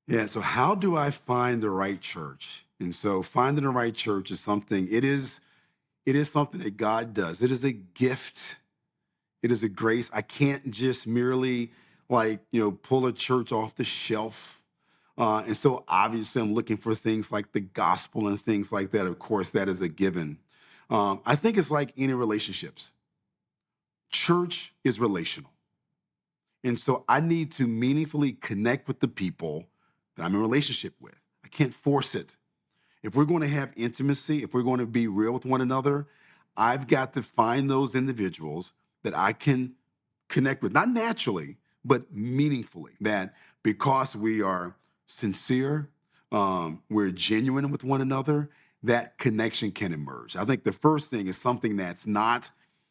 Yeah. So how do I find the right church? And so finding the right church is something, it is something that God does. It is a gift. It is a grace. I can't just merely pull a church off the shelf. And so obviously I'm looking for things like the gospel and things like that. Of course, that is a given. I think it's like any relationships. Church is relational. And so I need to meaningfully connect with the people that I'm in relationship with. I can't force it. If we're going to have intimacy, if we're going to be real with one another, I've got to find those individuals that I can connect with, not naturally, but meaningfully. That because we are sincere, we're genuine with one another, that connection can emerge. I think the first thing is something that's not,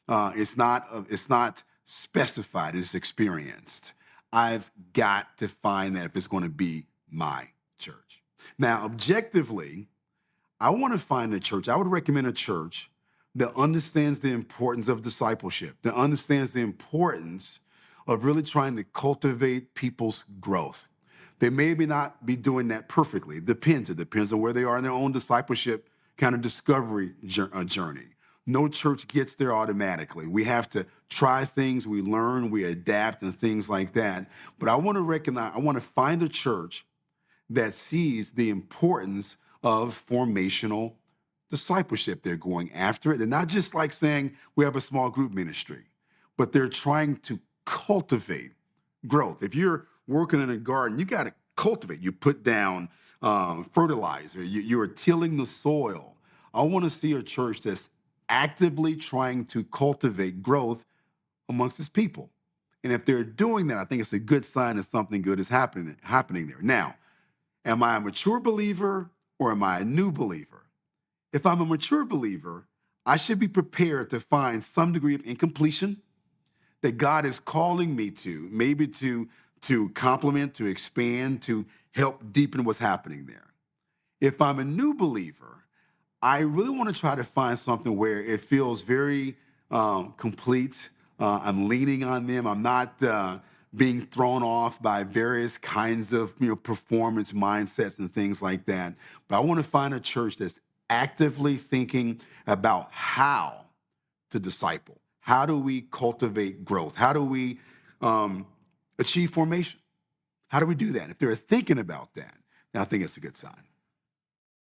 it's not specified, it's experienced. I've got to find that if it's going to be my church. Now, objectively, I want to find a church. I would recommend a church that understands the importance of discipleship, that understands the importance of really trying to cultivate people's growth. They maybe not be doing that perfectly. It depends. It depends on where they are in their own discipleship kind of discovery journey. No church gets there automatically. We have to try things, we learn, we adapt, and things like that. But I want to recognize, I want to find a church that sees the importance of formational discipleship. They're going after it. They're not just like saying we have a small group ministry, but they're trying to cultivate growth. If you're working in a garden, you got to cultivate. You put down fertilizer, you are tilling the soil. I want to see a church that's actively trying to cultivate growth amongst its people. And if they're doing that, I think it's a good sign that something good is happening there. Now, am I a mature believer or am I a new believer? If I'm a mature believer, I should be prepared to find some degree of incompletion that God is calling me to, maybe to complement, to expand, to help deepen what's happening there. If I'm a new believer, I really want to try to find something where it feels very complete. I'm leaning on them. I'm not being thrown off by various kinds of performance mindsets and things like that. But I want to find a church that's actively thinking about how to disciple. How do we cultivate growth? How do we achieve formation? How do we do that? If they're thinking about that, then I think it's a good sign.